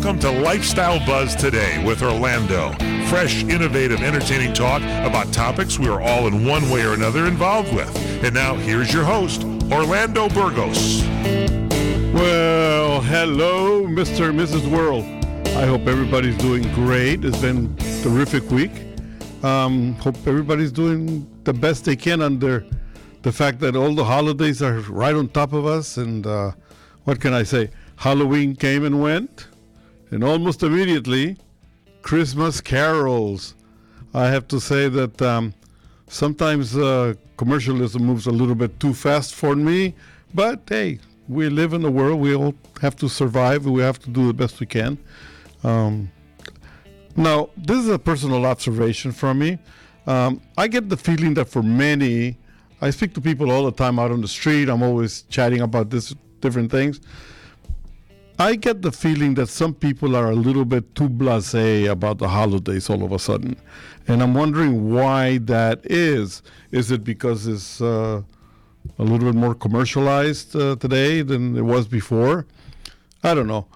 Welcome to Lifestyle Buzz Today with Orlando. Fresh, innovative, entertaining talk about topics we are all in one way or another involved with. And now, here's your host, Orlando Burgos. Well, hello, Mr. and Mrs. World. I hope everybody's doing great. It's been a terrific week. Hope everybody's doing the best they can under the fact that all the holidays are right on top of us. And what can I say? Halloween came and went. And almost immediately, Christmas carols. I have to say that sometimes commercialism moves a little bit too fast for me. But hey, we live in the world. We all have to survive. We have to do the best we can. Now, this is a personal observation from me. I get the feeling that for many, I speak to people all the time out on the street. I'm always chatting about different things. I get the feeling that some people are a little bit too blasé about the holidays all of a sudden. And I'm wondering why that is. Is it because it's a little bit more commercialized today than it was before? I don't know.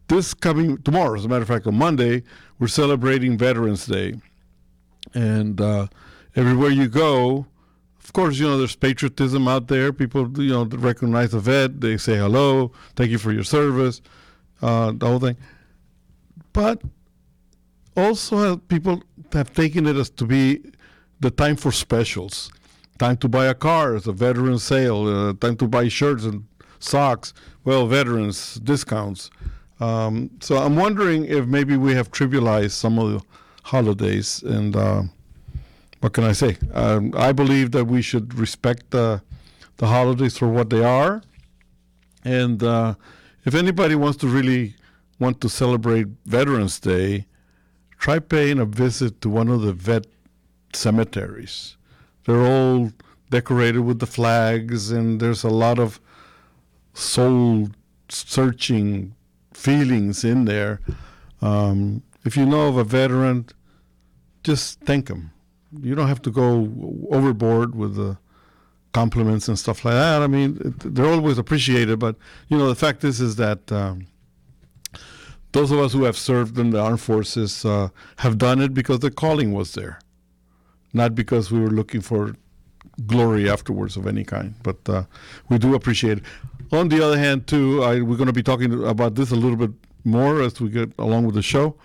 Tomorrow, as a matter of fact, on Monday, we're celebrating Veterans Day. And everywhere you go, of course, there's patriotism out there. People, that recognize a vet. They say hello, thank you for your service, the whole thing. But also people have taken it as to be the time for specials. Time to buy a car, it's a veteran sale. Time to buy shirts and socks. Well, veterans, discounts. So I'm wondering if maybe we have trivialized some of the holidays and... what can I say? I believe that we should respect the holidays for what they are. And if anybody wants to celebrate Veterans Day, try paying a visit to one of the vet cemeteries. They're all decorated with the flags, and there's a lot of soul-searching feelings in there. If you know of a veteran, just thank them. You don't have to go overboard with the compliments and stuff like that. I mean, they're always appreciated, but, the fact is that those of us who have served in the armed forces have done it because the calling was there, not because we were looking for glory afterwards of any kind, but we do appreciate it. On the other hand, too, we're going to be talking about this a little bit more as we get along with the show.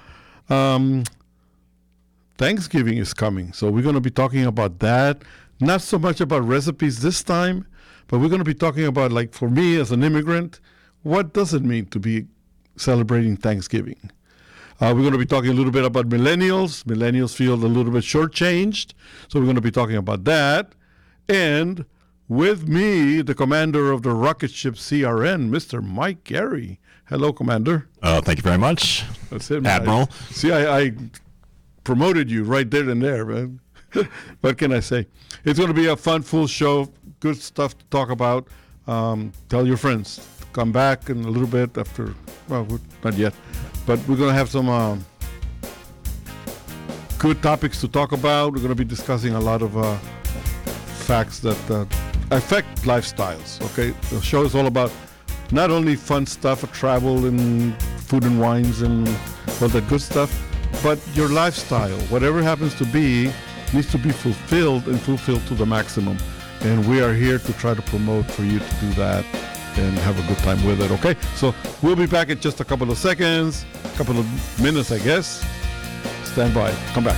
Thanksgiving is coming, so we're going to be talking about that. Not so much about recipes this time, but we're going to be talking about, like, for me as an immigrant, what does it mean to be celebrating Thanksgiving? We're going to be talking a little bit about millennials. Millennials feel a little bit shortchanged, so we're going to be talking about that. And with me, the commander of the rocket ship CRN, Mr. Mike Gary. Hello, Commander. Thank you very much. That's it, Admiral. I promoted you right there and there, man. What can I say? It's going to be a fun, full show. Good stuff to talk about. Tell your friends. Come back in a little bit after. Well, not yet, but we're going to have some good topics to talk about. We're going to be discussing a lot of facts that affect lifestyles. Okay, the show is all about not only fun stuff, travel and food and wines and all that good stuff, but your lifestyle, whatever happens to be, needs to be fulfilled to the maximum. And we are here to try to promote for you to do that and have a good time with it, okay? So we'll be back in just a couple of seconds, a couple of minutes, I guess. Stand by. Come back.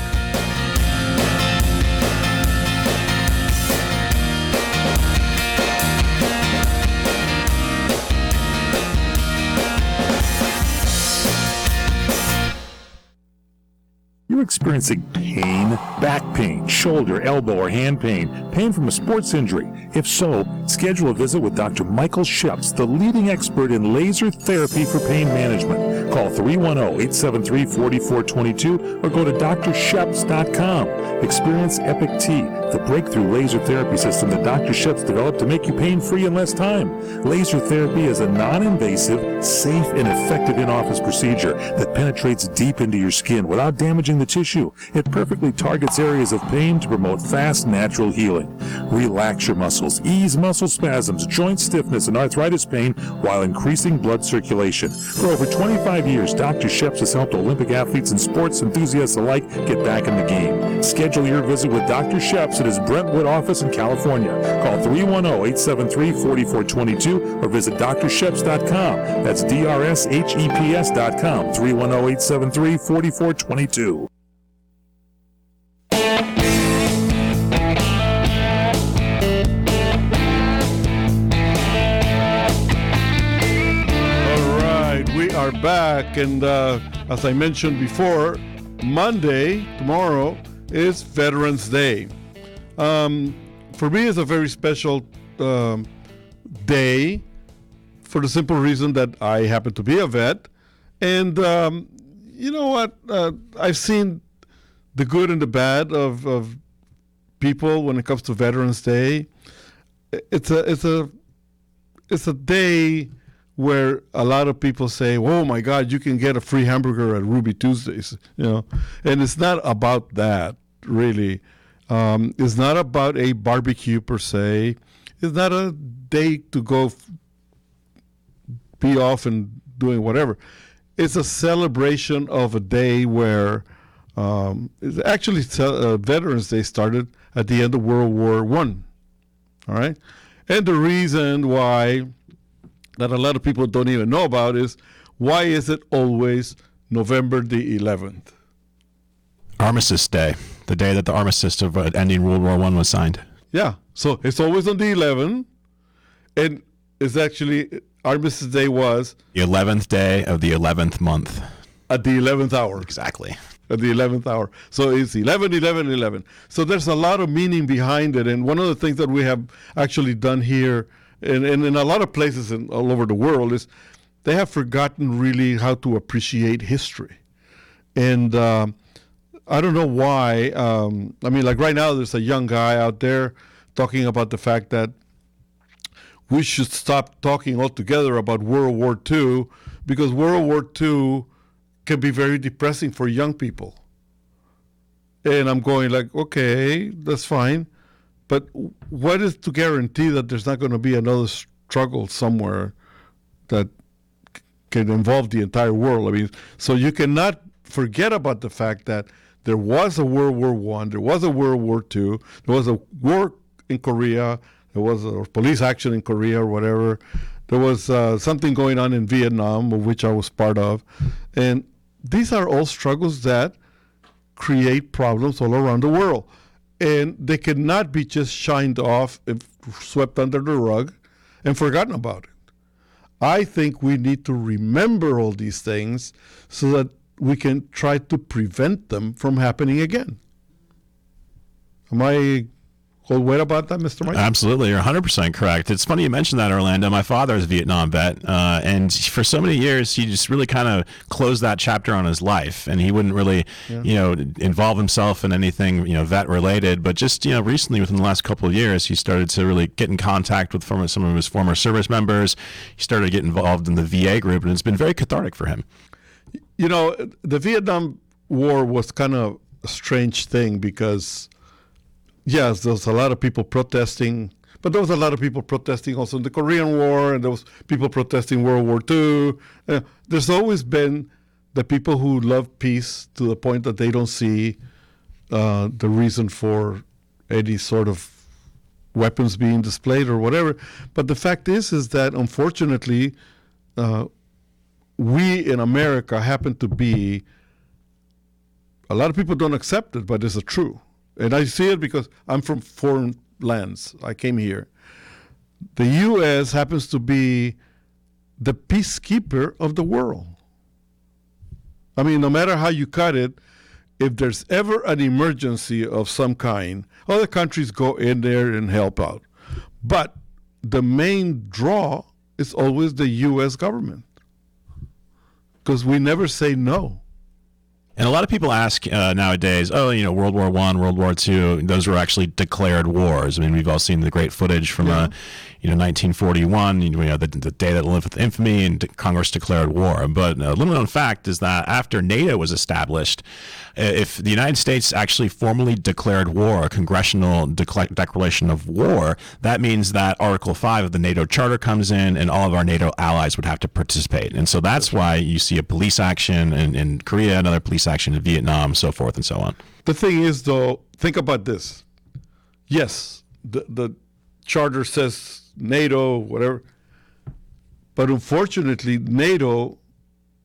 You're experiencing pain, back pain, shoulder, elbow, or hand pain from a sports injury. If so, schedule a visit with Dr. Michael Sheps, the leading expert in laser therapy for pain management. Call 310-873-4422 or go to drsheps.com. Experience Epic T, the breakthrough laser therapy system that Dr. Sheps developed to make you pain-free in less time. Laser therapy is a non-invasive, safe, and effective in-office procedure that penetrates deep into your skin without damaging the tissue. It perfectly targets areas of pain to promote fast, natural healing. Relax your muscles, ease muscle muscle spasms, joint stiffness, and arthritis pain while increasing blood circulation. For over 25 years, Dr. Sheps has helped Olympic athletes and sports enthusiasts alike get back in the game. Schedule your visit with Dr. Sheps at his Brentwood office in California. Call 310-873-4422 or visit drsheps.com. That's DRSHEPS.com. 310-873-4422. We are back, and as I mentioned before, Monday, tomorrow, is Veterans Day. For me, it's a very special day for the simple reason that I happen to be a vet. And you know what? I've seen the good and the bad of people when it comes to Veterans Day. It's a day where a lot of people say, "Oh my God, you can get a free hamburger at Ruby Tuesdays," and it's not about that, really. It's not about a barbecue per se. It's not a day to go be off and doing whatever. It's a celebration of a day where it's actually Veterans Day started at the end of World War I. All right, and the reason why that a lot of people don't even know about is, why is it always November the 11th? Armistice Day, the day that the armistice of ending World War I was signed. Yeah, so it's always on the 11th, and it's actually, Armistice Day was the 11th day of the 11th month. At the 11th hour. Exactly. At the 11th hour. So it's 11, 11, 11. So there's a lot of meaning behind it, and one of the things that we have actually done here and in a lot of places all over the world is they have forgotten really how to appreciate history. And I don't know why. I mean, like right now, there's a young guy out there talking about the fact that we should stop talking altogether about World War II because World War II can be very depressing for young people. And I'm going like, okay, that's fine. But what is to guarantee that there's not going to be another struggle somewhere that can involve the entire world? I mean, so you cannot forget about the fact that there was a World War I, there was a World War II, there was a war in Korea, there was a police action in Korea or whatever. There was something going on in Vietnam, of which I was part of. And these are all struggles that create problems all around the world. And they cannot be just shined off and swept under the rug and forgotten about it. I think we need to remember all these things so that we can try to prevent them from happening again. Am I all right about that, Mr. Mike? Absolutely. You're 100% correct. It's funny you mentioned that, Orlando. My father is a Vietnam vet, and for so many years, he just really kind of closed that chapter on his life, and he wouldn't really, involve himself in anything, vet related. But just, recently, within the last couple of years, he started to really get in contact with some of his former service members. He started to get involved in the VA group, and it's been very cathartic for him. The Vietnam War was kind of a strange thing because, yes, there was a lot of people protesting, but there was a lot of people protesting also in the Korean War, and there was people protesting World War II. There's always been the people who love peace to the point that they don't see the reason for any sort of weapons being displayed or whatever. But the fact is that unfortunately, we in America happen to be, a lot of people don't accept it, but it's true. And I see it because I'm from foreign lands. I came here. The U.S. happens to be the peacekeeper of the world. I mean, no matter how you cut it, if there's ever an emergency of some kind, other countries go in there and help out. But the main draw is always the U.S. government, because we never say no. And a lot of people ask nowadays, World War I, World War II, those were actually declared wars. I mean, we've all seen the great footage from 1941, the day that lived with infamy, and Congress declared war. But a little known fact is that after NATO was established if the United States actually formally declared war, a congressional declaration of war, that means that Article 5 of the NATO Charter comes in, and all of our NATO allies would have to participate. And so that's why you see a police action in Korea, another police action in Vietnam, so forth and so on. The thing is, though, think about this. Yes, the charter says NATO, whatever. But unfortunately, NATO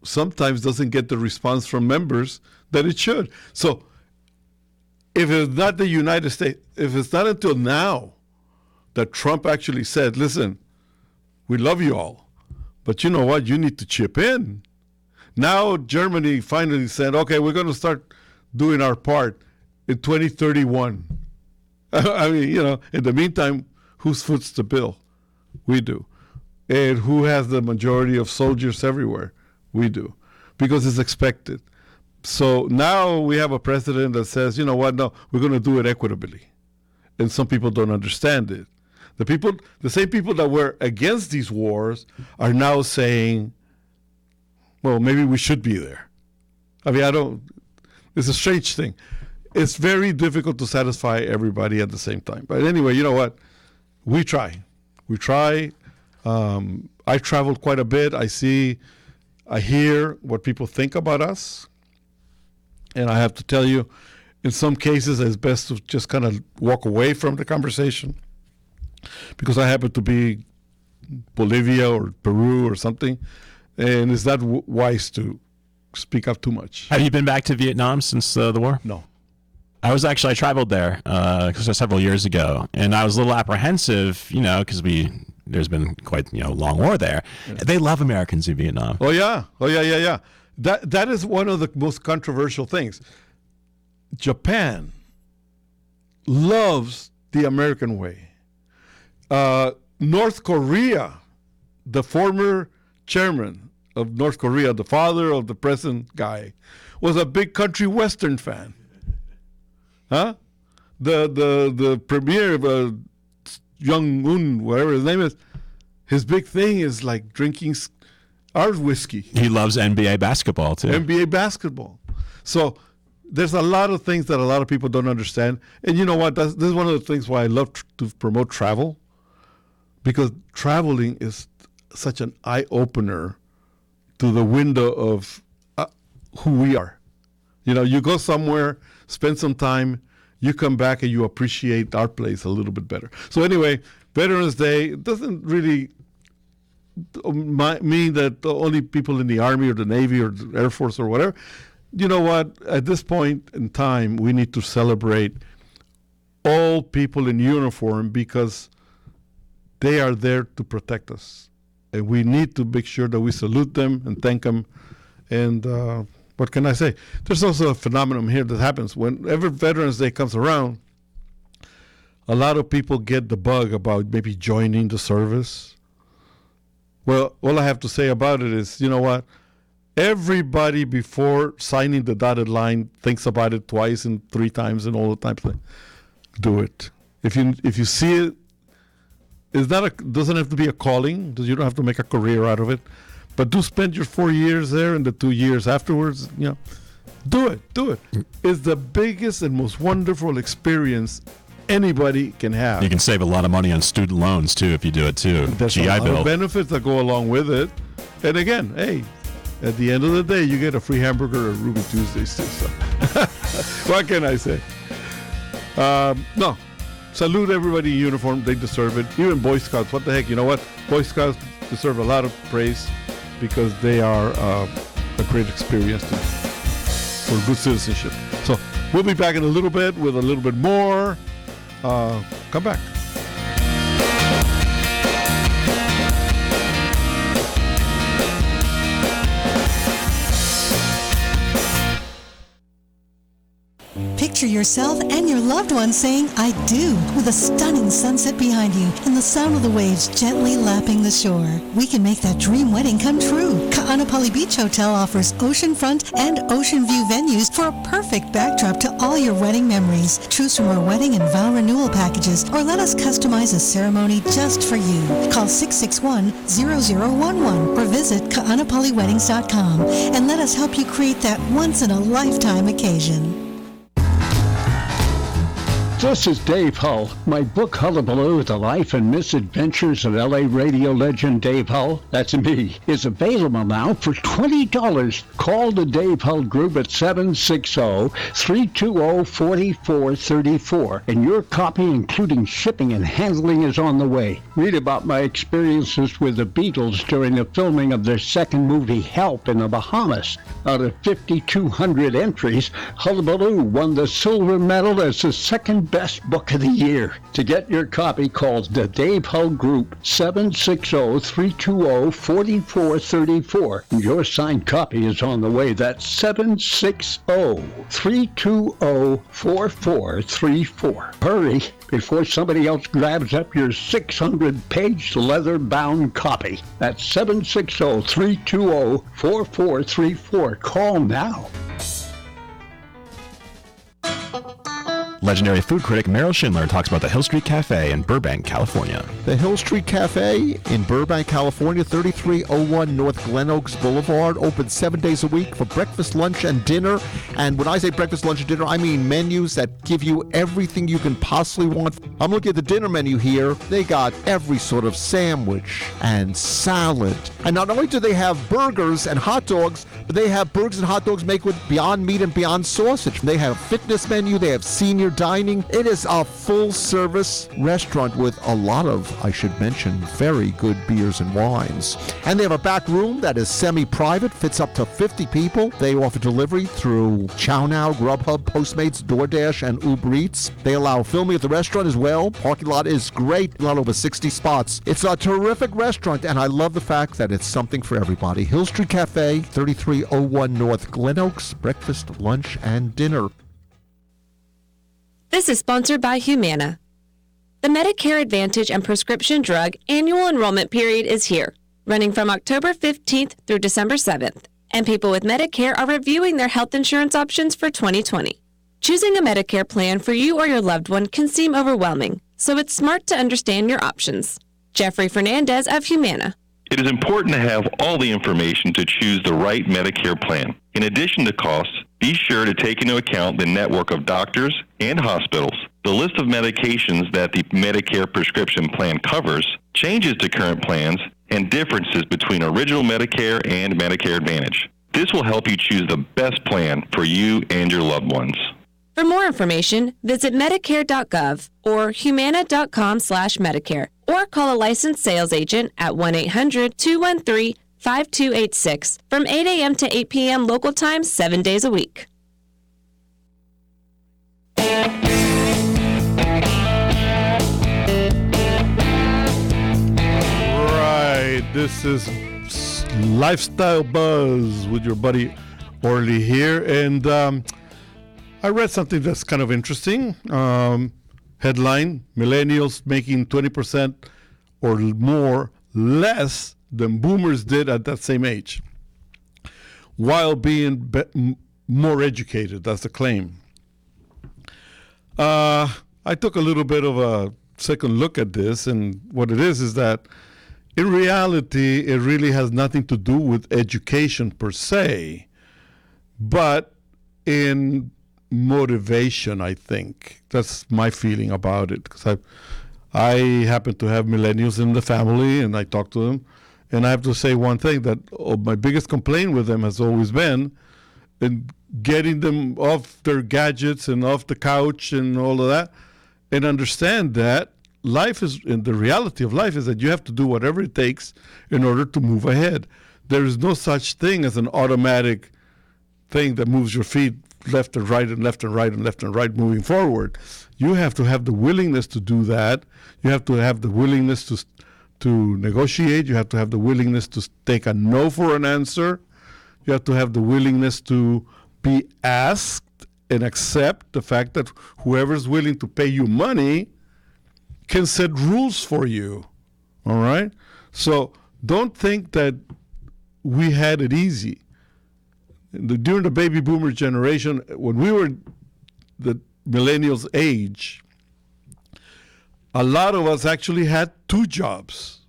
sometimes doesn't get the response from members that it should. So if it's not the United States, if it's not until now that Trump actually said, listen, we love you all, but you know what? You need to chip in. Now Germany finally said, okay, we're going to start doing our part in 2031. I mean, in the meantime, who foots the bill? We do. And who has the majority of soldiers everywhere? We do. Because it's expected. So now we have a president that says, you know what, no, we're going to do it equitably. And some people don't understand it. The same people that were against these wars are now saying, well, maybe we should be there. I mean, it's a strange thing. It's very difficult to satisfy everybody at the same time. But anyway, you know what? We try. I traveled quite a bit. I hear what people think about us. And I have to tell you, in some cases, it's best to just kind of walk away from the conversation. Because I happen to be Bolivia or Peru or something. And it's not wise to speak up too much. Have you been back to Vietnam since the war? No. I traveled there several years ago, and I was a little apprehensive, because there's been quite long war there. Yeah. They love Americans in Vietnam. Oh yeah. That is one of the most controversial things. Japan loves the American way. North Korea, the former chairman of North Korea, the father of the present guy, was a big country western fan. Huh? The premier of Jong-un, whatever his name is, his big thing is like drinking our whiskey. He loves NBA basketball too. NBA basketball. So there's a lot of things that a lot of people don't understand. And you know what? This is one of the things why I love to promote travel, because traveling is such an eye-opener to the window of who we are. You go somewhere, spend some time, you come back and you appreciate our place a little bit better. So anyway, Veterans Day doesn't really mean that only people in the Army or the Navy or the Air Force or whatever. You know what? At this point in time, we need to celebrate all people in uniform because they are there to protect us. And we need to make sure that we salute them and thank them. And what can I say? There's also a phenomenon here that happens. Whenever Veterans Day comes around, a lot of people get the bug about maybe joining the service. Well, all I have to say about it is, you know what? Everybody before signing the dotted line thinks about it twice and three times and all the time. Do it. If you see it, doesn't have to be a calling. You don't have to make a career out of it. But do spend your 4 years there and the 2 years afterwards. Do it. It's the biggest and most wonderful experience anybody can have. You can save a lot of money on student loans too if you do it too. There's GI a lot Bill. of benefits that go along with it. And again, hey, at the end of the day, you get a free hamburger or Ruby Tuesdays too. So what can I say? No. Salute everybody in uniform. They deserve it. Even Boy Scouts. What the heck? You know what? Boy Scouts deserve a lot of praise because they are a great experience for good citizenship. So we'll be back in a little bit with a little bit more. Come back. Picture Picture yourself and your loved one saying, I do, with a stunning sunset behind you and the sound of the waves gently lapping the shore. We can make that dream wedding come true. Ka'anapali Beach Hotel offers oceanfront and ocean view venues for a perfect backdrop to all your wedding memories. Choose from our wedding and vow renewal packages or let us customize a ceremony just for you. Call 661-0011 or visit ka'anapaliweddings.com and let us help you create that once-in-a-lifetime occasion. This is Dave Hull. My book, Hullabaloo, The Life and Misadventures of L.A. radio legend Dave Hull, that's me, is available now for $20. Call the Dave Hull Group at 760-320-4434, and your copy, including shipping and handling, is on the way. Read about my experiences with the Beatles during the filming of their second movie, Help, in the Bahamas. Out of 5,200 entries, Hullabaloo won the silver medal as the second best book of the year. To get your copy, call the Dave Hull Group, 760-320-4434. And your signed copy is on the way. That's 760-320-4434. Hurry before somebody else grabs up your 600-page leather-bound copy. That's 760-320-4434. Call now. Legendary food critic Meryl Schindler talks about the Hill Street Cafe in Burbank, California. The Hill Street Cafe in Burbank, California, 3301 North Glen Oaks Boulevard, open 7 days a week for breakfast, lunch, and dinner. And when I say breakfast, lunch, and dinner, I mean menus that give you everything you can possibly want. I'm looking at the dinner menu here. They got every sort of sandwich and salad. And not only do they have burgers and hot dogs, but they have burgers and hot dogs made with Beyond Meat and Beyond Sausage. They have a fitness menu. They have senior dining. It is a full-service restaurant with a lot of, I should mention, very good beers and wines. And they have a back room that is semi-private, fits up to 50 people. They offer delivery through ChowNow, Grubhub, Postmates, DoorDash, and Uber Eats. They allow filming at the restaurant as well. Parking lot is great, a lot over 60 spots. It's a terrific restaurant, and I love the fact that it's something for everybody. Hill Street Cafe, 3301 North Glen Oaks, breakfast, lunch, and dinner. This is sponsored by Humana. The Medicare Advantage and Prescription Drug Annual Enrollment Period is here, running from October 15th through December 7th, and people with Medicare are reviewing their health insurance options for 2020. Choosing a Medicare plan for you or your loved one can seem overwhelming, so it's smart to understand your options. Jeffrey Fernandez of Humana. It is important to have all the information to choose the right Medicare plan. In addition to costs, be sure to take into account the network of doctors and hospitals, the list of medications that the Medicare prescription plan covers, changes to current plans, and differences between original Medicare and Medicare Advantage. This will help you choose the best plan for you and your loved ones. For more information, visit Medicare.gov or Humana.com/Medicare, or call a licensed sales agent at 1-800-213-5286 from 8 a.m. to 8 p.m. local time, 7 days a week. Right, this is Lifestyle Buzz with your buddy Orly here, and I read something that's kind of interesting. Headline, millennials making 20% or more less than boomers did at that same age, while being more educated. That's the claim. I took a little bit of a second look at this, and what it is that in reality, it really has nothing to do with education per se, but in motivation, I think. That's my feeling about it, because I happen to have millennials in the family, and I talk to them, and I have to say one thing, that my biggest complaint with them has always been in getting them off their gadgets and off the couch and all of that, and understand that life is, and the reality of life is that you have to do whatever it takes in order to move ahead. There is no such thing as an automatic thing that moves your feet left and right and left and right and left and right moving forward. You have to have the willingness to do that. You have to have the willingness to negotiate. You have to have the willingness to take a no for an answer. You have to have the willingness to be asked and accept the fact that whoever's willing to pay you money can set rules for you. All right? So don't think that we had it easy. During the baby boomer generation, when we were the millennials' age, a lot of us actually had 2 jobs.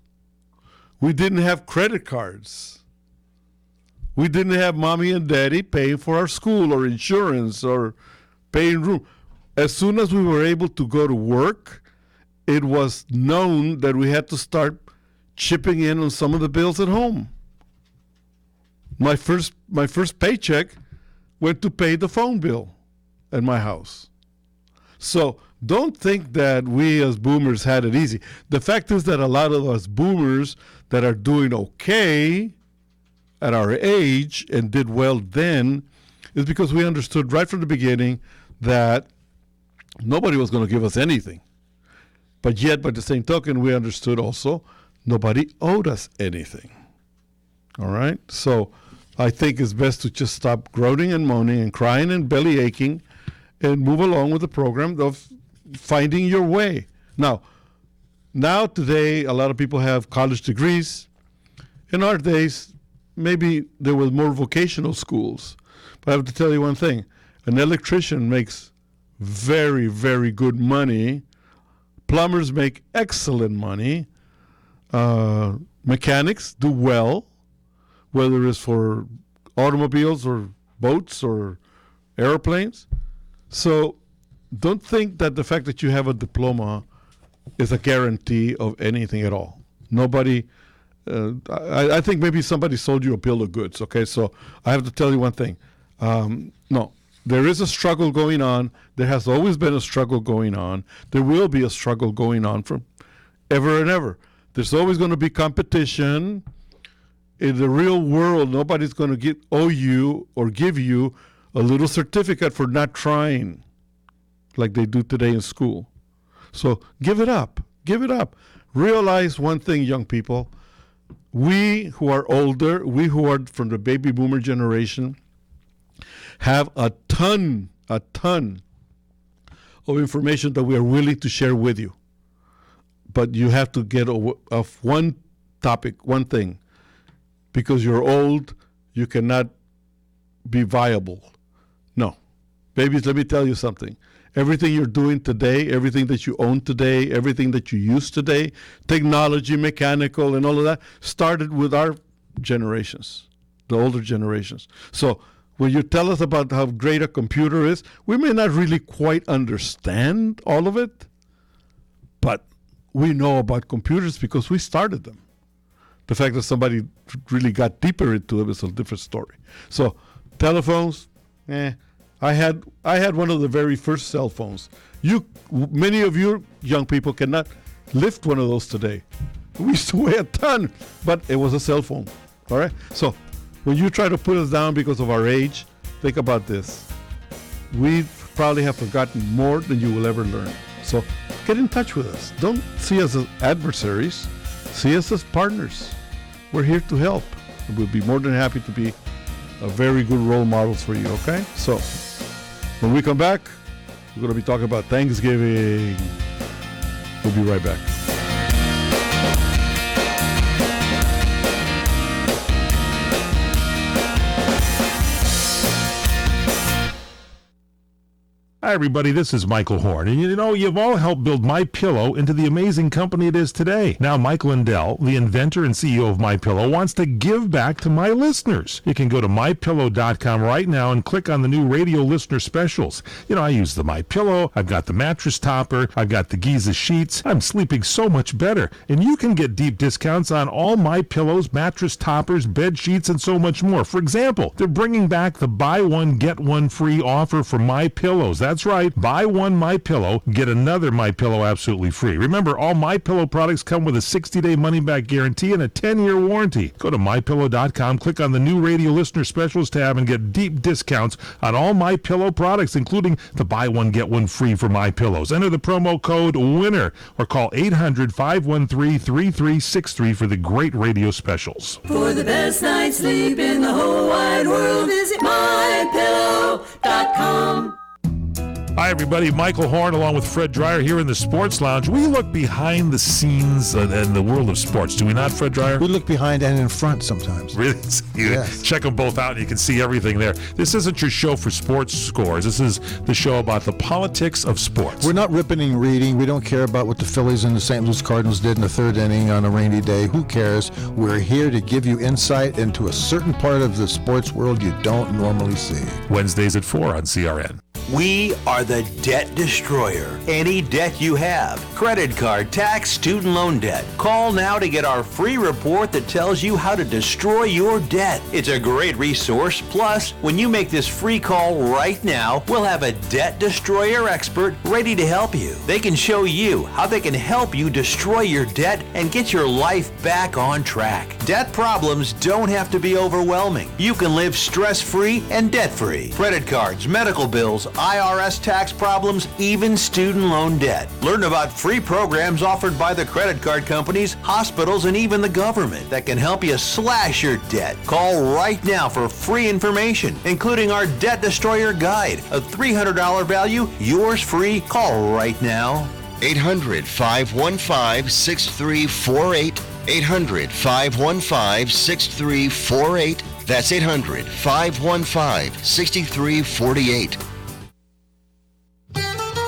We didn't have credit cards. We didn't have mommy and daddy paying for our school or insurance or paying room. As soon as we were able to go to work, it was known that we had to start chipping in on some of the bills at home. My first paycheck went to pay the phone bill at my house. So don't think that we as boomers had it easy. The fact is that a lot of us boomers that are doing okay at our age and did well then is because we understood right from the beginning that nobody was going to give us anything. But yet, by the same token, we understood also nobody owed us anything. All right? So I think it's best to just stop groaning and moaning and crying and belly aching and move along with the program of finding your way. Now today, a lot of people have college degrees. In our days, maybe there were more vocational schools. But I have to tell you one thing. An electrician makes very, very good money. Plumbers make excellent money. Mechanics do well, whether it's for automobiles or boats or airplanes. So don't think that the fact that you have a diploma is a guarantee of anything at all. Nobody, I think maybe somebody sold you a bill of goods, okay? So I have to tell you one thing. No, there is a struggle going on. There has always been a struggle going on. There will be a struggle going on from ever and ever. There's always going to be competition. In the real world, nobody's going to owe you or give you a little certificate for not trying like they do today in school. So give it up. Give it up. Realize one thing, young people. We who are older, we who are from the baby boomer generation, have a ton of information that we are willing to share with you. But you have to get off one topic, one thing. Because you're old, you cannot be viable. No. Babies, let me tell you something. Everything you're doing today, everything that you own today, everything that you use today, technology, mechanical, and all of that, started with our generations, the older generations. So when you tell us about how great a computer is, we may not really quite understand all of it, but we know about computers because we started them. The fact that somebody really got deeper into it is a different story. So telephones, I had one of the very first cell phones. Many of you young people cannot lift one of those today. We used to weigh a ton, but it was a cell phone. All right? So when you try to put us down because of our age, think about this. We probably have forgotten more than you will ever learn. So get in touch with us. Don't see us as adversaries. See us as partners. We're here to help. We'll be more than happy to be a very good role models for you, okay? So when we come back, we're going to be talking about Thanksgiving. We'll be right back. Hi, everybody. This is Michael Horn. And you know, you've all helped build MyPillow into the amazing company it is today. Now, Mike Lindell, the inventor and CEO of MyPillow, wants to give back to my listeners. You can go to MyPillow.com right now and click on the new radio listener specials. You know, I use the MyPillow. I've got the mattress topper. I've got the Giza sheets. I'm sleeping so much better. And you can get deep discounts on all MyPillows, mattress toppers, bed sheets, and so much more. For example, they're bringing back the buy one, get one free offer for MyPillows. That's right. Buy one MyPillow, get another MyPillow absolutely free. Remember, all MyPillow products come with a 60-day money-back guarantee and a 10-year warranty. Go to MyPillow.com, click on the new radio listener specials tab, and get deep discounts on all MyPillow products, including the buy one, get one free for MyPillows. Enter the promo code WINNER or call 800-513-3363 for the great radio specials. For the best night's sleep in the whole wide world, visit MyPillow.com. Hi, everybody. Michael Horn along with Fred Dreyer here in the Sports Lounge. We look behind the scenes in the world of sports, do we not, Fred Dreyer? We look behind and in front sometimes. Really? Yes. Check them both out and you can see everything there. This isn't your show for sports scores. This is the show about the politics of sports. We're not ripping and reading. We don't care about what the Phillies and the St. Louis Cardinals did in the third inning on a rainy day. Who cares? We're here to give you insight into a certain part of the sports world you don't normally see. Wednesdays at 4 on CRN. We are the debt destroyer. Any debt you have, credit card, tax, student loan debt. Call now to get our free report that tells you how to destroy your debt. It's a great resource. Plus, when you make this free call right now, we'll have a debt destroyer expert ready to help you. They can show you how they can help you destroy your debt and get your life back on track. Debt problems don't have to be overwhelming. You can live stress-free and debt-free. Credit cards, medical bills, IRS tax problems, even student loan debt. Learn about free programs offered by the credit card companies, hospitals, and even the government that can help you slash your debt. Call right now for free information, including our Debt Destroyer Guide, a $300 value, yours free. Call right now. 800-515-6348. 800-515-6348. That's 800-515-6348.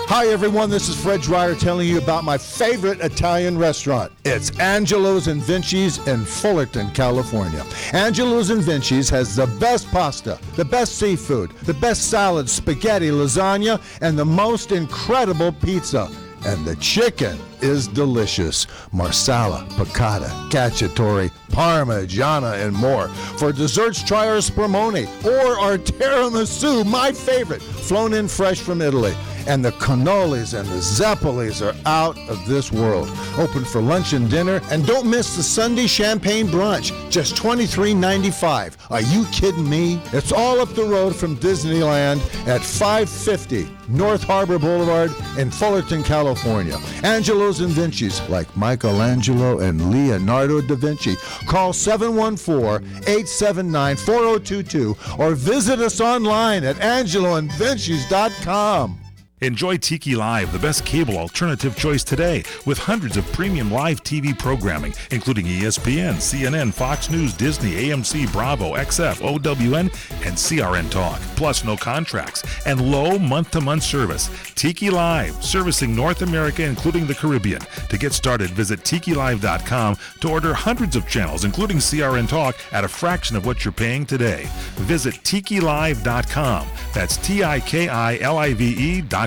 Hi everyone, this is Fred Dreyer telling you about my favorite Italian restaurant. It's Angelo's and Vinci's in Fullerton, California. Angelo's and Vinci's has the best pasta, the best seafood, the best salad, spaghetti, lasagna, and the most incredible pizza. And the chicken is delicious. Marsala, piccata, cacciatore, parmigiana, and more. For desserts, try our spumoni or our tiramisu, my favorite, flown in fresh from Italy. And the cannolis and the zeppolis are out of this world. Open for lunch and dinner. And don't miss the Sunday champagne brunch. Just $23.95. Are you kidding me? It's all up the road from Disneyland at 550 North Harbor Boulevard in Fullerton, California. Angelo's and Vinci's, like Michelangelo and Leonardo da Vinci. Call 714-879-4022 or visit us online at angeloandvincis.com. Enjoy Tiki Live, the best cable alternative choice today, with hundreds of premium live TV programming, including ESPN, CNN, Fox News, Disney, AMC, Bravo, XF, OWN, and CRN Talk. Plus no contracts and low month-to-month service. Tiki Live, servicing North America, including the Caribbean. To get started, visit TikiLive.com to order hundreds of channels, including CRN Talk, at a fraction of what you're paying today. Visit TikiLive.com. That's TikiLive.com.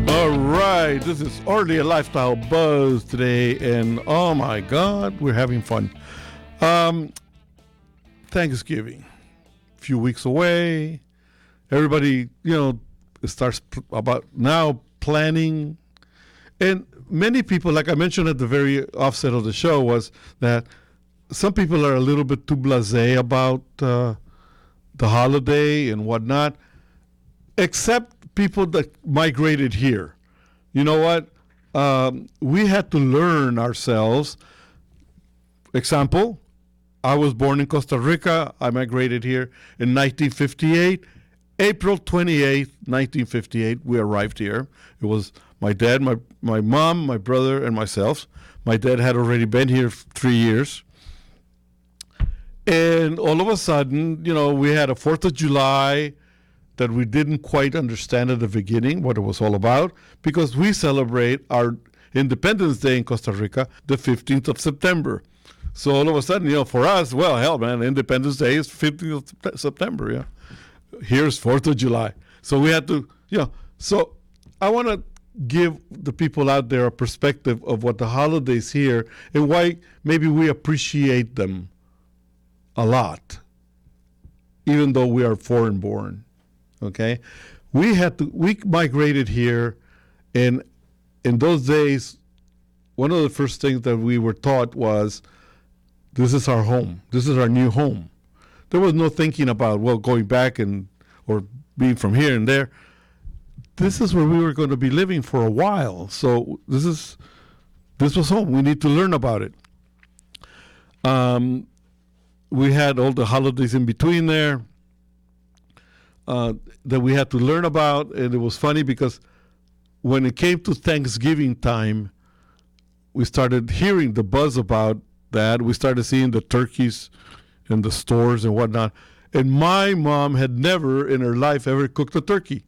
All right, this is Orderly a Lifestyle Buzz today, and oh my God, we're having fun. Thanksgiving, a few weeks away. Everybody, starts about now planning, and many people, like I mentioned at the very offset of the show, was that some people are a little bit too blasé about the holiday and whatnot, except people that migrated here. You know what? We had to learn ourselves. Example, I was born in Costa Rica. I migrated here in 1958. April 28th, 1958, we arrived here. It was my dad, my mom, my brother, and myself. My dad had already been here 3 years. And all of a sudden, we had a 4th of July that we didn't quite understand at the beginning what it was all about, because we celebrate our Independence Day in Costa Rica the 15th of September. So all of a sudden, for us, well, hell, man, Independence Day is 15th of September, yeah. Here's 4th of July. So we had to, so I want to give the people out there a perspective of what the holidays here and why maybe we appreciate them a lot, even though we are foreign born. Okay, we migrated here, and in those days, one of the first things that we were taught was, this is our home. This is our new home. There was no thinking about, going back or being from here and there. This is where we were going to be living for a while. So this was home. We need to learn about it. we had all the holidays in between there that we had to learn about. And it was funny because when it came to Thanksgiving time, we started hearing the buzz about that. We started seeing the turkeys in the stores and whatnot. And my mom had never in her life ever cooked a turkey.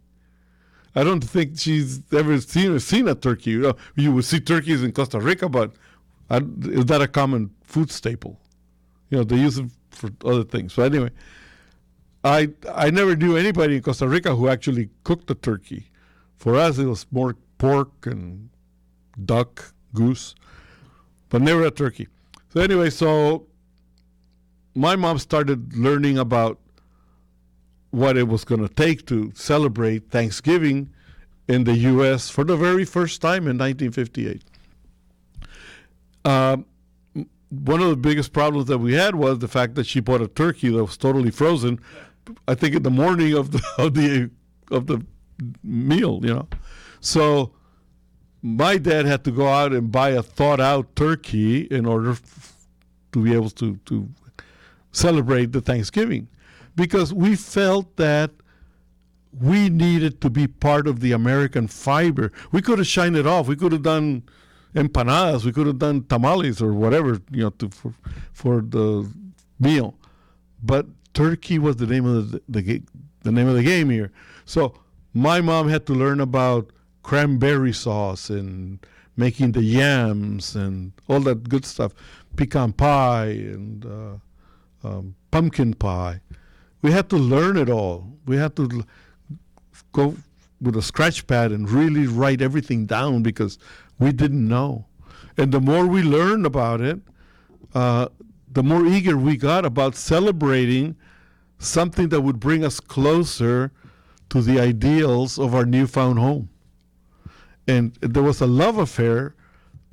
I don't think she's ever seen a turkey. You would see turkeys in Costa Rica, but is that a common food staple? They use it for other things. But anyway, I never knew anybody in Costa Rica who actually cooked a turkey. For us, it was more pork and duck, goose, but never a turkey. So anyway, my mom started learning about what it was going to take to celebrate Thanksgiving in the U.S. for the very first time in 1958. One of the biggest problems that we had was the fact that she bought a turkey that was totally frozen, I think in the morning of the meal, So my dad had to go out and buy a thought-out turkey in order to be able to celebrate the Thanksgiving, because we felt that we needed to be part of the American fiber. We could have shined it off. We could have done empanadas. We could have done tamales or whatever, for the meal. But turkey was the name of the name of the game here. So my mom had to learn about cranberry sauce and making the yams and all that good stuff, pecan pie and pumpkin pie. We had to learn it all. We had to go with a scratch pad and really write everything down because we didn't know. And the more we learned about it, the more eager we got about celebrating something that would bring us closer to the ideals of our newfound home. And there was a love affair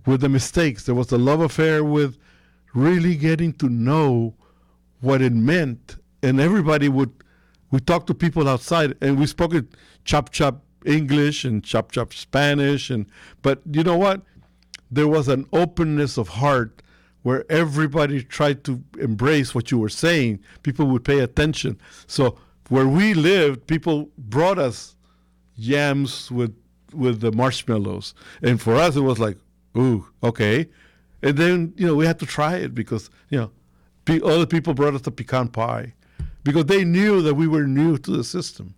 with the mistakes. There was a love affair with really getting to know what it meant. And we talked to people outside, and we spoke in chop English and chop Spanish. But you know what? There was an openness of heart where everybody tried to embrace what you were saying. People would pay attention. So where we lived, people brought us yams with the marshmallows. And for us, it was like, ooh, okay. And then, we had to try it because, other people brought us the pecan pie because they knew that we were new to the system.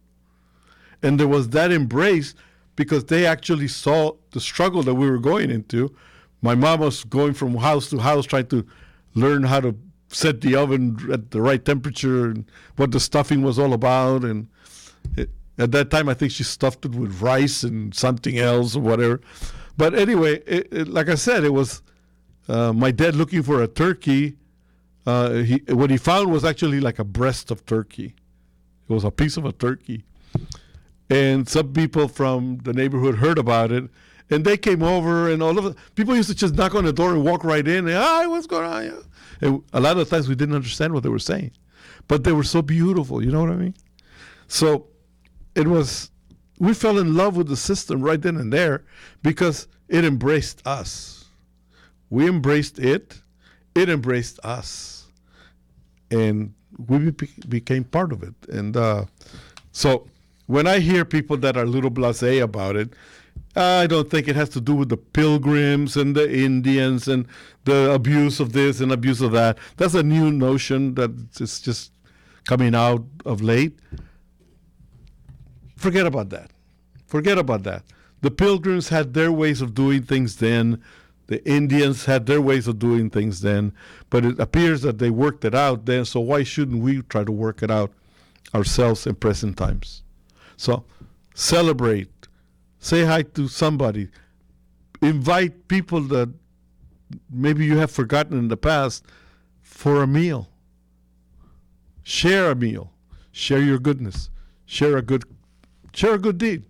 And there was that embrace because they actually saw the struggle that we were going into. My mom was going from house to house trying to learn how to set the oven at the right temperature and what the stuffing was all about. And at that time, I think she stuffed it with rice and something else or whatever. But anyway, like I said, it was my dad looking for a turkey. What he found was actually like a breast of turkey. It was a piece of a turkey. And some people from the neighborhood heard about it, and they came over, and all of it. People used to just knock on the door and walk right in, and, hi, what's going on? And a lot of times we didn't understand what they were saying. But they were so beautiful, you know what I mean? So we fell in love with the system right then and there because it embraced us. We embraced it embraced us. And we became part of it. And so when I hear people that are a little blasé about it, I don't think it has to do with the Pilgrims and the Indians and the abuse of this and abuse of that. That's a new notion that is just coming out of late. Forget about that. The Pilgrims had their ways of doing things then. The Indians had their ways of doing things then. But it appears that they worked it out then, so why shouldn't we try to work it out ourselves in present times? So celebrate. Say hi to somebody. Invite people that maybe you have forgotten in the past for a meal. Share a meal. Share your goodness. Share a good deed.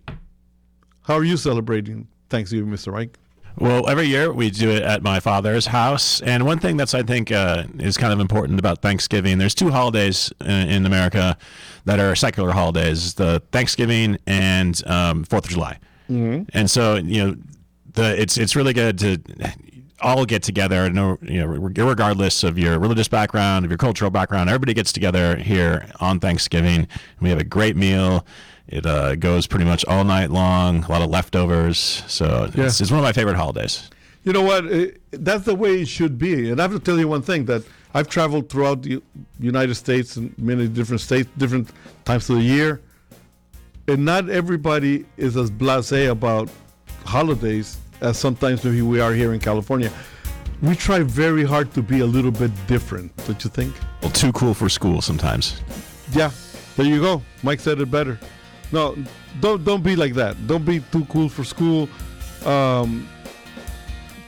How are you celebrating Thanksgiving, Mr. Mike? Well, every year we do it at my father's house. And one thing that's, I think, is kind of important about Thanksgiving, there's two holidays in America that are secular holidays, the Thanksgiving and 4th of July. Mm-hmm. And so, it's really good to all get together, regardless of your religious background, of your cultural background. Everybody gets together here on Thanksgiving. We have a great meal. It goes pretty much all night long, a lot of leftovers. So it's one of my favorite holidays. You know what? That's the way it should be. And I have to tell you one thing, that I've traveled throughout the United States and many different states, different times of the year. And not everybody is as blasé about holidays as sometimes maybe we are here in California. We try very hard to be a little bit different, don't you think? Well, too cool for school sometimes. Yeah, there you go. Mike said it better. No, don't be like that. Don't be too cool for school.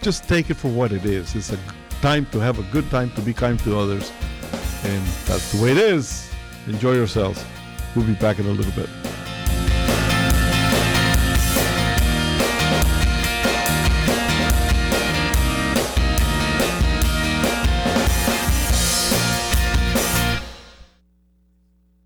Just take it for what it is. It's a time to have a good time, to be kind to others. And that's the way it is. Enjoy yourselves. We'll be back in a little bit.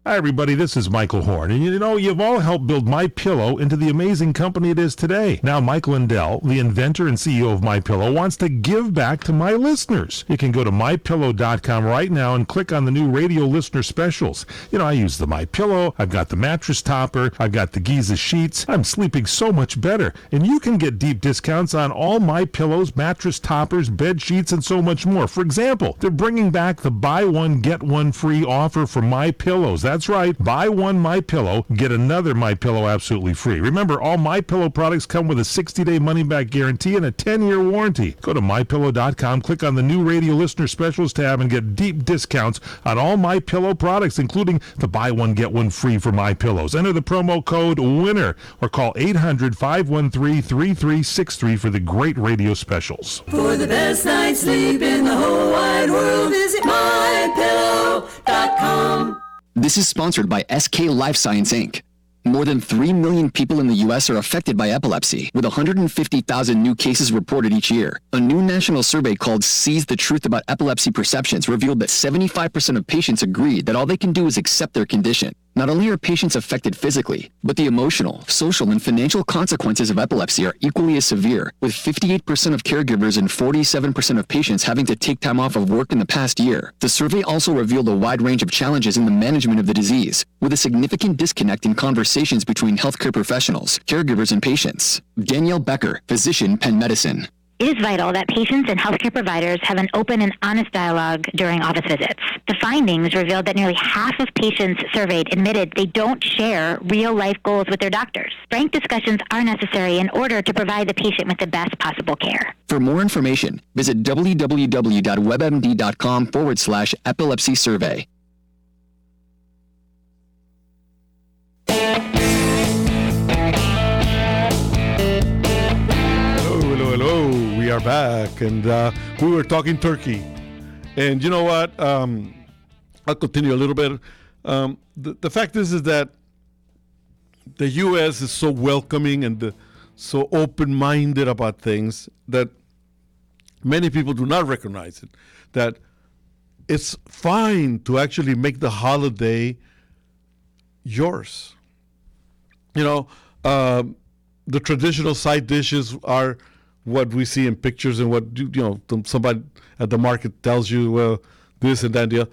Hi, everybody. This is Michael Horn. And you've all helped build MyPillow into the amazing company it is today. Now, Mike Lindell, the inventor and CEO of MyPillow, wants to give back to my listeners. You can go to MyPillow.com right now and click on the new radio listener specials. I use the MyPillow. I've got the mattress topper. I've got the Giza sheets. I'm sleeping so much better. And you can get deep discounts on all MyPillows, mattress toppers, bed sheets, and so much more. For example, they're bringing back the buy one, get one free offer for MyPillows. That's right. Buy one MyPillow, get another MyPillow absolutely free. Remember, all MyPillow products come with a 60-day money-back guarantee and a 10-year warranty. Go to MyPillow.com, click on the new radio listener specials tab, and get deep discounts on all MyPillow products, including the buy one, get one free for MyPillows. Enter the promo code WINNER or call 800-513-3363 for the great radio specials. For the best night's sleep in the whole wide world, visit MyPillow.com. This is sponsored by SK Life Science, Inc. More than 3 million people in the U.S. are affected by epilepsy, with 150,000 new cases reported each year. A new national survey called Seize the Truth About Epilepsy Perceptions revealed that 75% of patients agreed that all they can do is accept their condition. Not only are patients affected physically, but the emotional, social, and financial consequences of epilepsy are equally as severe, with 58% of caregivers and 47% of patients having to take time off of work in the past year. The survey also revealed a wide range of challenges in the management of the disease, with a significant disconnect in conversations between healthcare professionals, caregivers, and patients. Danielle Becker, physician, Penn Medicine. It is vital that patients and healthcare providers have an open and honest dialogue during office visits. The findings revealed that nearly half of patients surveyed admitted they don't share real-life goals with their doctors. Frank discussions are necessary in order to provide the patient with the best possible care. For more information, visit www.webmd.com/epilepsy survey. We are back, and we were talking turkey. And you know what? I'll continue a little bit. The fact is that the U.S. is so welcoming and so open-minded about things that many people do not recognize it. That it's fine to actually make the holiday yours. The traditional side dishes are what we see in pictures and what somebody at the market tells you, well, this and that and the other.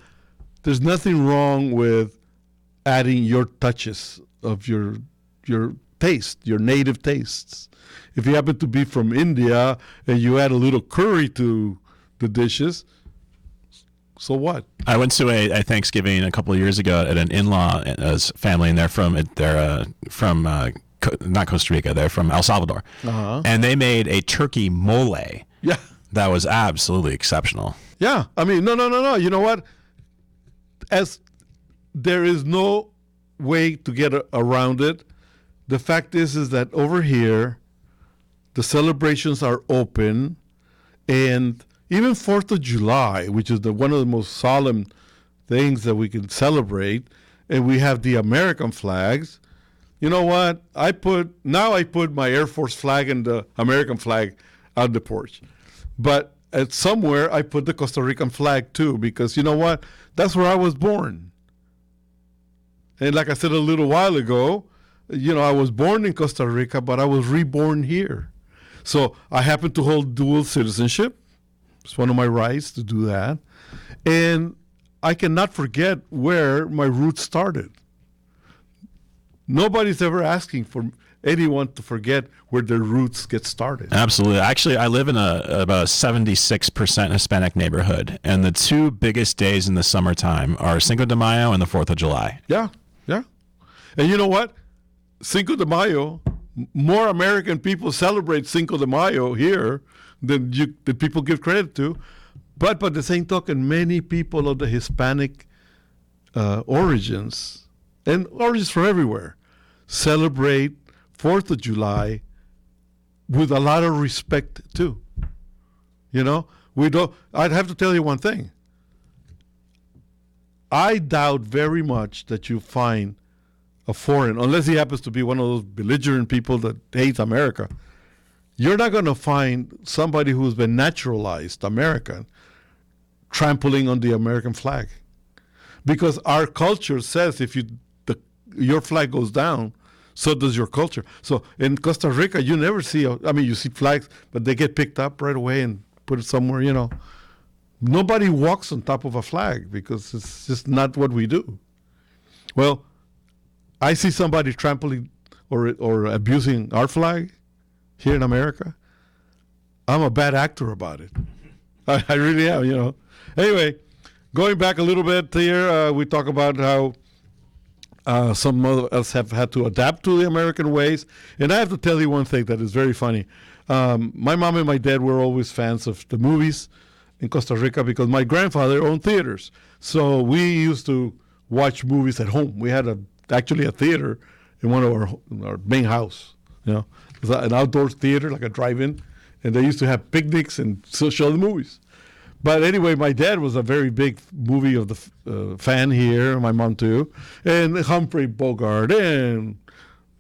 There's nothing wrong with adding your touches of your taste, your native tastes. If you happen to be from India and you add a little curry to the dishes, so what? I went to a Thanksgiving a couple of years ago at an in-law's family, and they're from not Costa Rica, they're from El Salvador. Uh-huh. And they made a turkey mole. Yeah. That was absolutely exceptional. Yeah. I mean, no. You know what? As there is no way to get around it, the fact is that over here, the celebrations are open, and even 4th of July, which is one of the most solemn things that we can celebrate, and we have the American flags. You know what? I put my Air Force flag and the American flag on the porch. But at somewhere I put the Costa Rican flag too, because you know what? That's where I was born. And like I said a little while ago, I was born in Costa Rica, but I was reborn here. So I happen to hold dual citizenship. It's one of my rights to do that. And I cannot forget where my roots started. Nobody's ever asking for anyone to forget where their roots get started. Absolutely. Actually, I live in about a 76% Hispanic neighborhood, and the two biggest days in the summertime are Cinco de Mayo and the 4th of July. Yeah, yeah. And you know what? Cinco de Mayo, more American people celebrate Cinco de Mayo here than people give credit to. But by the same token, many people of the Hispanic origins, and origins from everywhere, celebrate 4th of July with a lot of respect too. You know, I'd have to tell you one thing. I doubt very much that you find a foreign, unless he happens to be one of those belligerent people that hates America, you're not going to find somebody who's been naturalized American trampling on the American flag. Because our culture says if your flag goes down, so does your culture. So in Costa Rica, you never see, you see flags, but they get picked up right away and put it somewhere, you know. Nobody walks on top of a flag because it's just not what we do. Well, I see somebody trampling or abusing our flag here in America. I'm a bad actor about it. I really am, you know. Anyway, going back a little bit here, we talk about how some of us have had to adapt to the American ways. And I have to tell you one thing that is very funny. My mom and my dad were always fans of the movies in Costa Rica because my grandfather owned theaters. So we used to watch movies at home. We had actually a theater in one of our main house. You know, it was an outdoor theater, like a drive-in. And they used to have picnics and show the movies. But anyway, my dad was a very big movie of the fan here, my mom too, and Humphrey Bogart and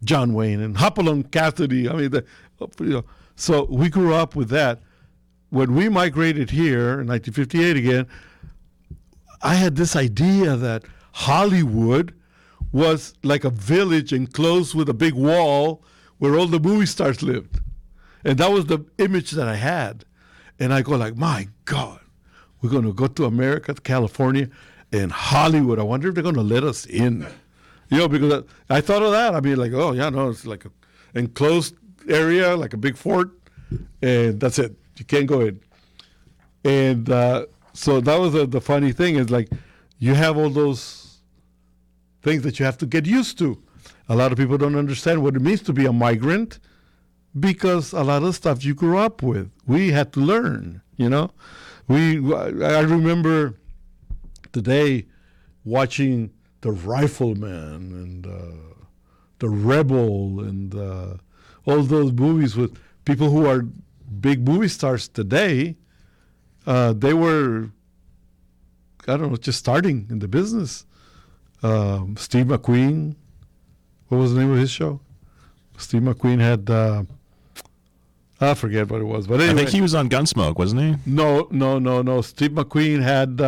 John Wayne and Hopalong Cassidy. So we grew up with that. When we migrated here in 1958 again, I had this idea that Hollywood was like a village enclosed with a big wall where all the movie stars lived. And that was the image that I had. And I go like, my God, we're going to go to America, to California, and Hollywood. I wonder if they're going to let us in. You know, because I thought of that. I mean, like, oh, yeah, no, it's like an enclosed area, like a big fort, and that's it. You can't go in. And so that was the funny thing is like you have all those things that you have to get used to. A lot of people don't understand what it means to be a migrant because a lot of stuff you grew up with, we had to learn, you know. I remember today watching The Rifleman and The Rebel and all those movies with people who are big movie stars today. They were, I don't know, just starting in the business. Steve McQueen, what was the name of his show? Steve McQueen had... I forget what it was, but anyway. I think he was on Gunsmoke, wasn't he? No. Steve McQueen had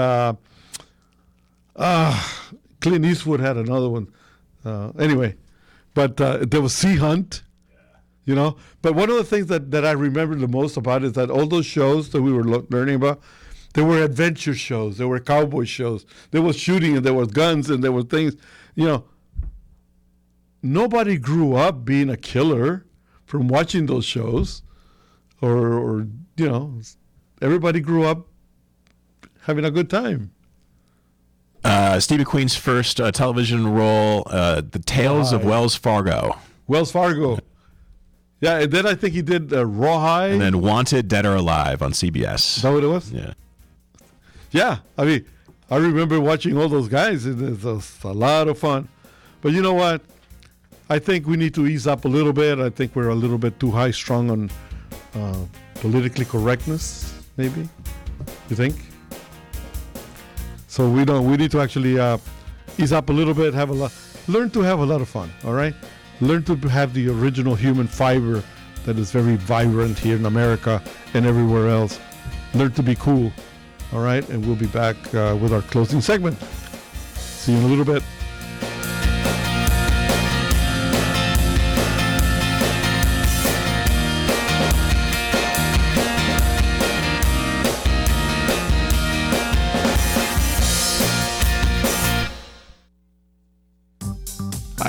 Clint Eastwood had another one. Anyway, but there was Sea Hunt, you know. But one of the things that I remember the most about is that all those shows that we were learning about, there were adventure shows, there were cowboy shows, there was shooting and there was guns and there were things, you know. Nobody grew up being a killer from watching those shows. Or you know, everybody grew up having a good time. Steve McQueen's first television role, The Tales of Wells Fargo. Wells Fargo. Yeah, and then I think he did Rawhide. And then Wanted, Dead or Alive on CBS. Is that what it was? Yeah. Yeah, I mean, I remember watching all those guys. It was a lot of fun. But you know what? I think we need to ease up a little bit. I think we're a little bit too high-strung on politically correctness, maybe. You think? So we need to actually ease up a little bit, learn to have a lot of fun, all right? Learn to have the original human fiber that is very vibrant here in America and everywhere else. Learn to be cool, all right? And we'll be back with our closing segment. See you in a little bit.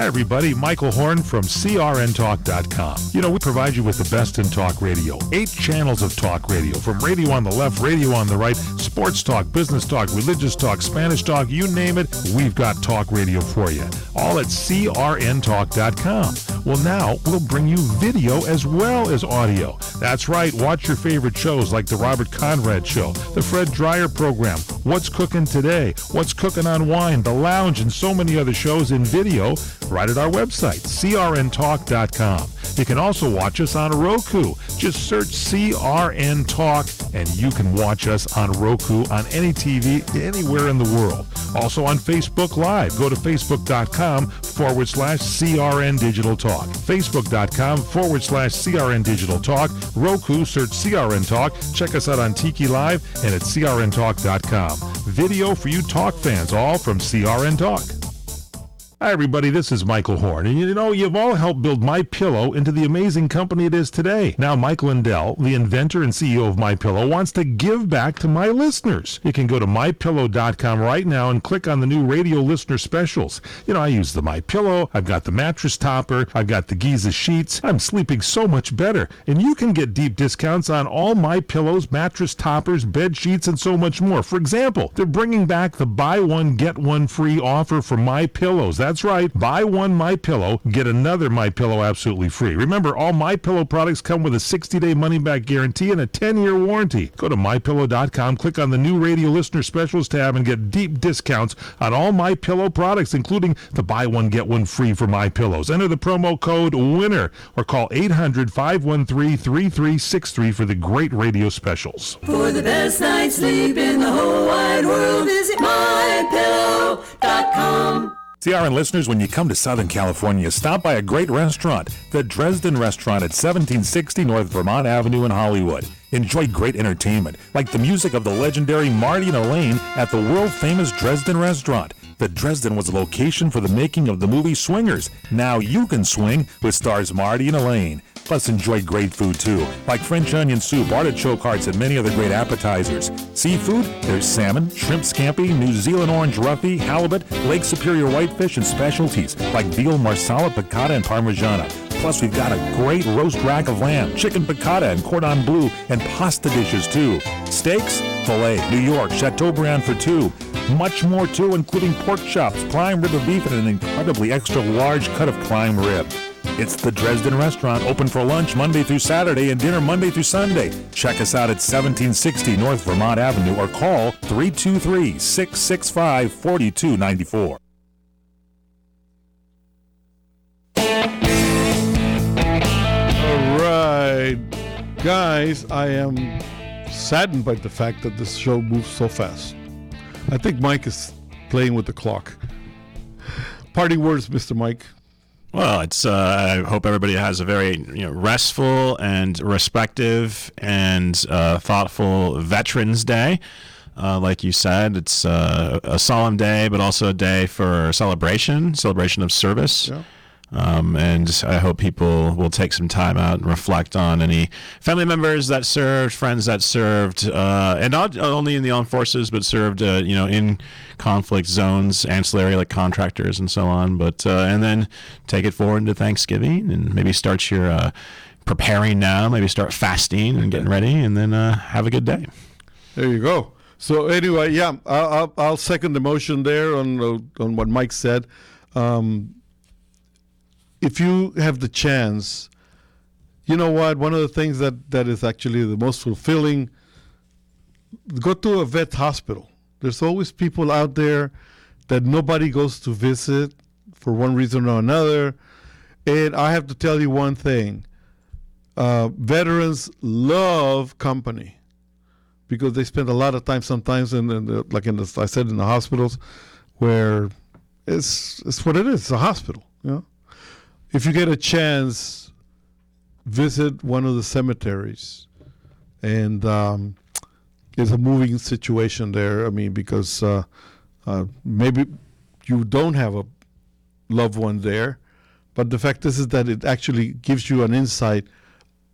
everybody. Michael Horn from CRNTalk.com. You know, we provide you with the best in talk radio. 8 channels of talk radio, from radio on the left, radio on the right, sports talk, business talk, religious talk, Spanish talk, you name it, we've got talk radio for you. All at CRNTalk.com. Well, now we'll bring you video as well as audio. That's right. Watch your favorite shows like The Robert Conrad Show, The Fred Dreyer Program, What's Cooking Today, What's Cooking on Wine, The Lounge, and so many other shows in video right at our website, CRNTalk.com. You can also watch us on Roku. Just search CRN Talk, and you can watch us on Roku on any TV anywhere in the world. Also on Facebook Live. Go to Facebook.com/CRN Digital Talk. Facebook.com/CRN Digital Talk. Roku, search CRN Talk. Check us out on Tiki Live and at CRNTalk.com. Video for you talk fans, all from CRN Talk. Hi, everybody. This is Michael Horn. And you know, you've all helped build MyPillow into the amazing company it is today. Now, Mike Lindell, the inventor and CEO of MyPillow, wants to give back to my listeners. You can go to MyPillow.com right now and click on the new radio listener specials. You know, I use the MyPillow. I've got the mattress topper. I've got the Giza sheets. I'm sleeping so much better. And you can get deep discounts on all MyPillows, mattress toppers, bed sheets, and so much more. For example, they're bringing back the buy one, get one free offer for MyPillows. That's right. Buy one MyPillow, get another MyPillow absolutely free. Remember, all MyPillow products come with a 60-day money-back guarantee and a 10-year warranty. Go to MyPillow.com, click on the new radio listener specials tab, and get deep discounts on all MyPillow products, including the buy one, get one free for MyPillows. Enter the promo code WINNER or call 800-513-3363 for the great radio specials. For the best night's sleep in the whole wide world, visit MyPillow.com. CRN listeners, when you come to Southern California, stop by a great restaurant, the Dresden Restaurant at 1760 North Vermont Avenue in Hollywood. Enjoy great entertainment, like the music of the legendary Marty and Elaine at the world-famous Dresden Restaurant. The Dresden was the location for the making of the movie Swingers. Now you can swing with stars Marty and Elaine. Plus, enjoy great food, too, like French onion soup, artichoke hearts, and many other great appetizers. Seafood, there's salmon, shrimp scampi, New Zealand orange roughy, halibut, Lake Superior whitefish, and specialties like veal, marsala, piccata, and parmigiana. Plus, we've got a great roast rack of lamb, chicken piccata, and cordon bleu, and pasta dishes, too. Steaks, filet, New York, Chateaubriand for 2. Much more, too, including pork chops, prime rib of beef, and an incredibly extra large cut of prime rib. It's the Dresden Restaurant, open for lunch Monday through Saturday and dinner Monday through Sunday. Check us out at 1760 North Vermont Avenue or call 323-665-4294. All right, guys, I am saddened by the fact that this show moves so fast. I think Mike is playing with the clock. Parting words, Mr. Mike. Well, it's. I hope everybody has a very restful and respective and thoughtful Veterans Day. Like you said, it's a solemn day, but also a day for celebration of service. Yeah. And I hope people will take some time out and reflect on any family members that served, friends that served, and not only in the armed forces, but served, in conflict zones, ancillary like contractors and so on. But and then take it forward into Thanksgiving and maybe start your preparing now. Maybe start fasting and getting ready, and then have a good day. There you go. So anyway, yeah, I'll second the motion there on what Mike said. If you have the chance, you know what? One of the things that is actually the most fulfilling, go to a vet hospital. There's always people out there that nobody goes to visit for one reason or another. And I have to tell you one thing. Veterans love company because they spend a lot of time sometimes I said, in the hospitals where it's what it is. It's a hospital, If you get a chance, visit one of the cemeteries, and it's a moving situation there. I mean, because maybe you don't have a loved one there, but the fact is that it actually gives you an insight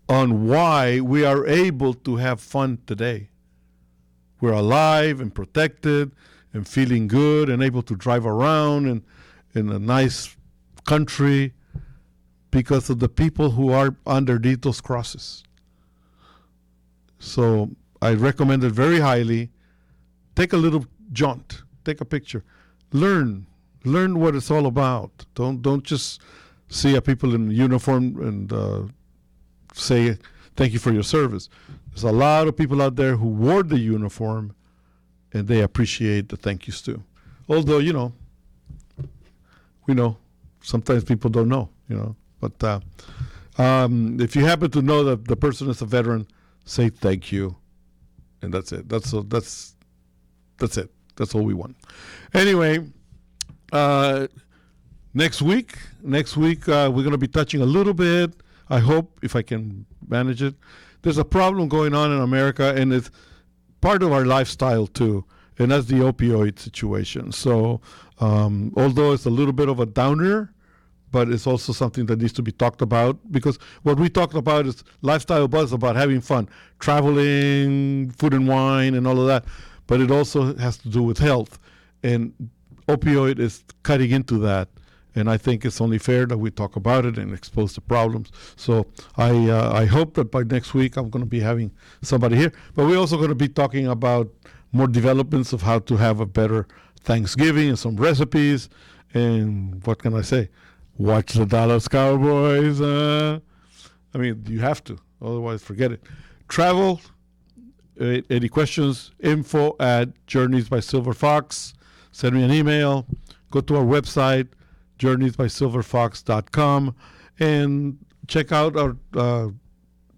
on why we are able to have fun today. We're alive and protected and feeling good and able to drive around in a nice country because of the people who are underneath those crosses. So I recommend it very highly. Take a little jaunt. Take a picture. Learn what it's all about. Don't just see people in uniform and say thank you for your service. There's a lot of people out there who wore the uniform, and they appreciate the thank yous too. Although, we know sometimes people don't know, But if you happen to know that the person is a veteran, say thank you, and that's it. That's it. That's all we want. Anyway, next week we're going to be touching a little bit. I hope, if I can manage it. There's a problem going on in America, and it's part of our lifestyle too, and that's the opioid situation. So although it's a little bit of a downer, but it's also something that needs to be talked about, because what we talked about is Lifestyle Buzz, about having fun, traveling, food and wine, and all of that. But it also has to do with health, and opioid is cutting into that. And I think it's only fair that we talk about it and expose the problems. So I hope that by next week I'm going to be having somebody here. But we're also going to be talking about more developments of how to have a better Thanksgiving and some recipes. And what can I say? Watch the Dallas Cowboys. You have to. Otherwise, forget it. Travel. Any questions? info@Journeys by Silver Fox. Send me an email. Go to our website, journeysbysilverfox.com, and check out our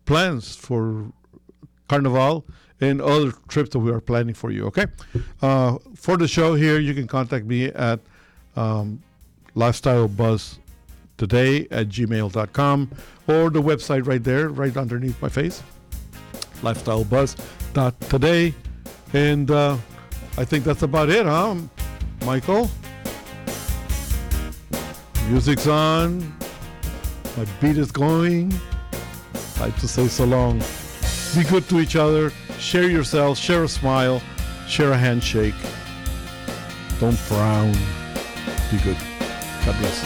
plans for Carnival and other trips that we are planning for you, okay? For the show here, you can contact me at lifestylebuzztoday@gmail.com, or the website right there, right underneath my face, lifestylebuzz.today. And I think that's about it, huh, Michael? Music's on. My beat is going. I have to say so long. Be good to each other. Share yourself. Share a smile. Share a handshake. Don't frown. Be good. God bless.